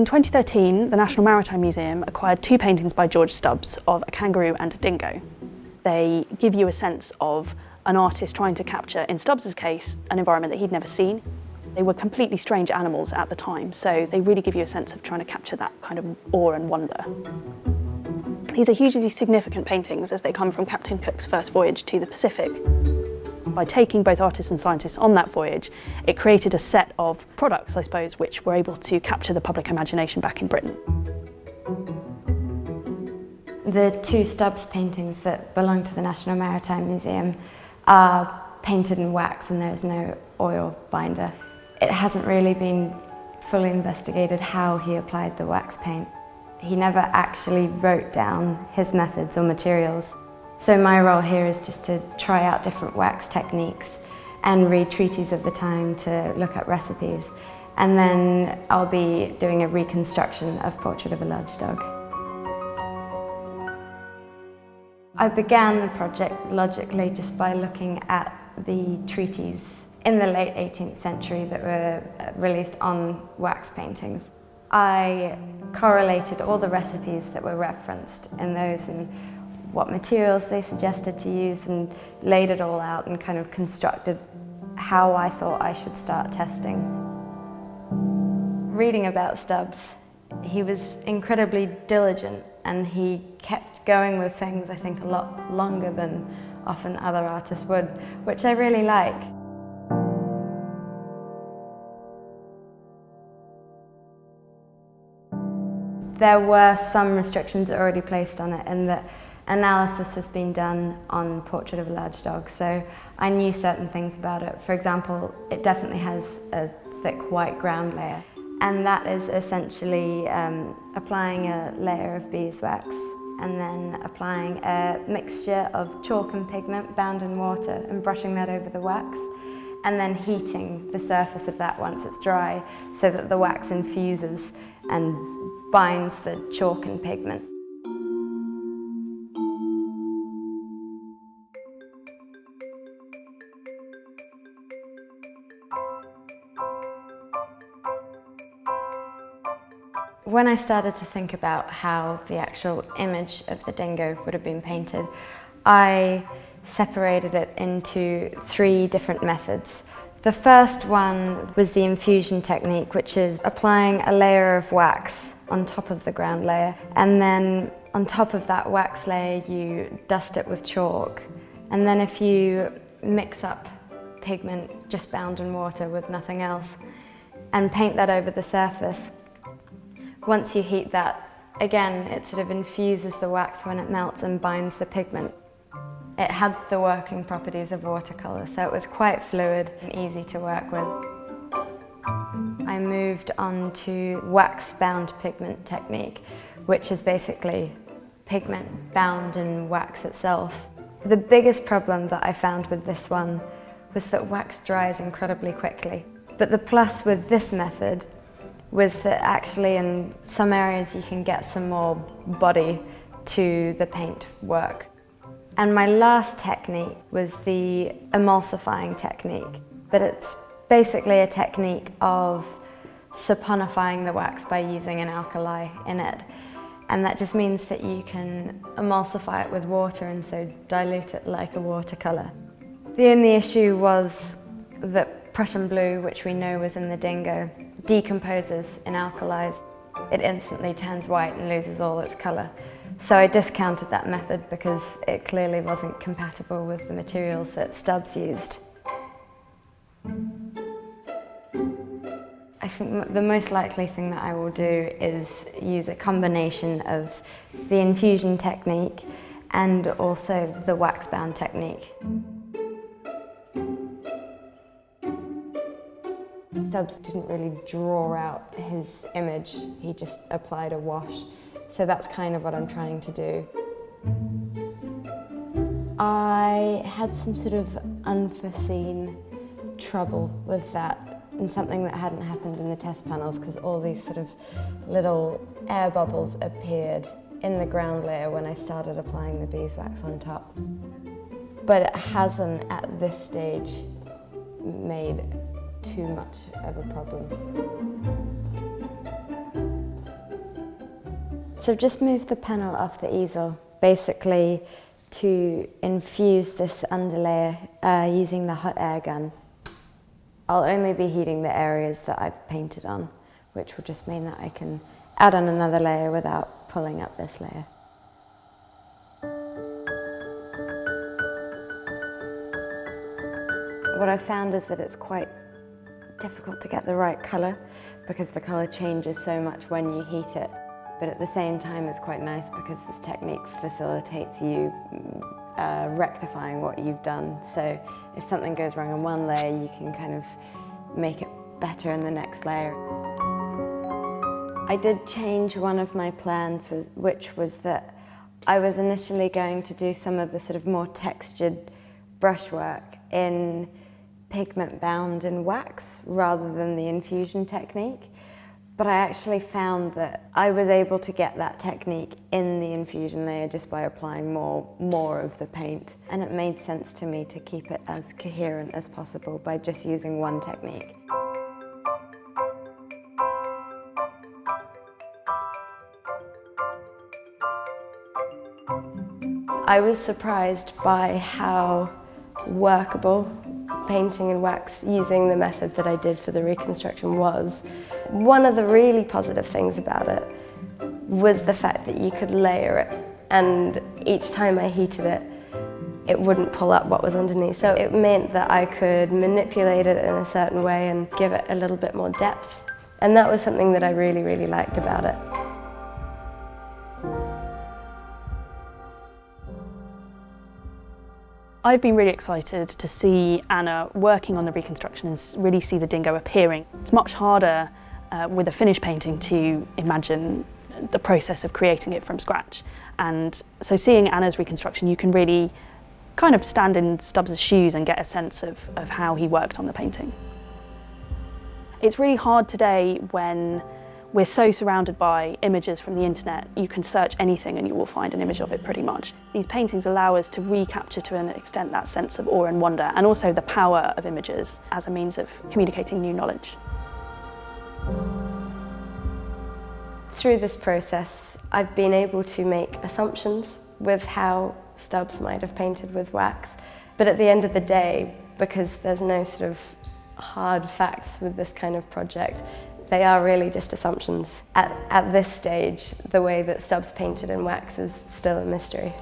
In 2013, the National Maritime Museum acquired two paintings by George Stubbs of a kangaroo and a dingo. They give you a sense of an artist trying to capture, in Stubbs's case, an environment that he'd never seen. They were completely strange animals at the time, so they really give you a sense of trying to capture that kind of awe and wonder. These are hugely significant paintings as they come from Captain Cook's first voyage to the Pacific. By taking both artists and scientists on that voyage, it created a set of products, I suppose, which were able to capture the public imagination back in Britain. The two Stubbs paintings that belong to the National Maritime Museum are painted in wax and there's no oil binder. It hasn't really been fully investigated how he applied the wax paint. He never actually wrote down his methods or materials. So my role here is just to try out different wax techniques and read treatises of the time to look at recipes. And then I'll be doing a reconstruction of Portrait of a Large Dog. I began the project logically just by looking at the treatises in the late 18th century that were released on wax paintings. I correlated all the recipes that were referenced in those and what materials they suggested to use and laid it all out and kind of constructed how I thought I should start testing. Reading about Stubbs, he was incredibly diligent and he kept going with things I think a lot longer than often other artists would, which I really like. There were some restrictions already placed on it in that analysis has been done on Portrait of a Large Dog, so I knew certain things about it. For example, it definitely has a thick white ground layer, and that is essentially applying a layer of beeswax and then applying a mixture of chalk and pigment bound in water and brushing that over the wax, and then heating the surface of that once it's dry so that the wax infuses and binds the chalk and pigment. When I started to think about how the actual image of the dingo would have been painted, I separated it into three different methods. The first one was the infusion technique, which is applying a layer of wax on top of the ground layer, and then on top of that wax layer you dust it with chalk, and then if you mix up pigment just bound in water with nothing else and paint that over the surface, once you heat that, again, it sort of infuses the wax when it melts and binds the pigment. It had the working properties of watercolour, so it was quite fluid and easy to work with. I moved on to wax-bound pigment technique, which is basically pigment bound in wax itself. The biggest problem that I found with this one was that wax dries incredibly quickly. But the plus with this method was that actually in some areas you can get some more body to the paint work. And my last technique was the emulsifying technique, but it's basically a technique of saponifying the wax by using an alkali in it. And that just means that you can emulsify it with water and so dilute it like a watercolour. The only issue was that Prussian blue, which we know was in the dingo, decomposes in alkalis. It instantly turns white and loses all its colour. So I discounted that method because it clearly wasn't compatible with the materials that Stubbs used. I think the most likely thing that I will do is use a combination of the infusion technique and also the wax-bound technique. Stubbs didn't really draw out his image, he just applied a wash. So that's kind of what I'm trying to do. I had some sort of unforeseen trouble with that, and something that hadn't happened in the test panels, because all these sort of little air bubbles appeared in the ground layer when I started applying the beeswax on top. But it hasn't at this stage made too much of a problem. So I've just moved the panel off the easel, basically to infuse this underlayer using the hot air gun. I'll only be heating the areas that I've painted on, which will just mean that I can add on another layer without pulling up this layer. What I've found is that it's quite difficult to get the right colour because the colour changes so much when you heat it. But at the same time, it's quite nice because this technique facilitates you rectifying what you've done. So if something goes wrong in one layer, you can kind of make it better in the next layer. I did change one of my plans, which was that I was initially going to do some of the sort of more textured brushwork in pigment bound in wax rather than the infusion technique. But I actually found that I was able to get that technique in the infusion layer just by applying more of the paint. And it made sense to me to keep it as coherent as possible by just using one technique. I was surprised by how workable painting in wax using the method that I did for the reconstruction was. One of the really positive things about it was the fact that you could layer it, and each time I heated it, it wouldn't pull up what was underneath. So it meant that I could manipulate it in a certain way and give it a little bit more depth. And that was something that I really, really liked about it. I've been really excited to see Anna working on the reconstruction and really see the dingo appearing. It's much harder with a finished painting to imagine the process of creating it from scratch. And so seeing Anna's reconstruction, you can really kind of stand in Stubbs' shoes and get a sense of how he worked on the painting. It's really hard today when we're so surrounded by images from the internet. You can search anything and you will find an image of it pretty much. These paintings allow us to recapture to an extent that sense of awe and wonder, and also the power of images as a means of communicating new knowledge. Through this process, I've been able to make assumptions with how Stubbs might have painted with wax, but at the end of the day, because there's no sort of hard facts with this kind of project, they are really just assumptions. At this stage, the way that Stubbs painted in wax is still a mystery.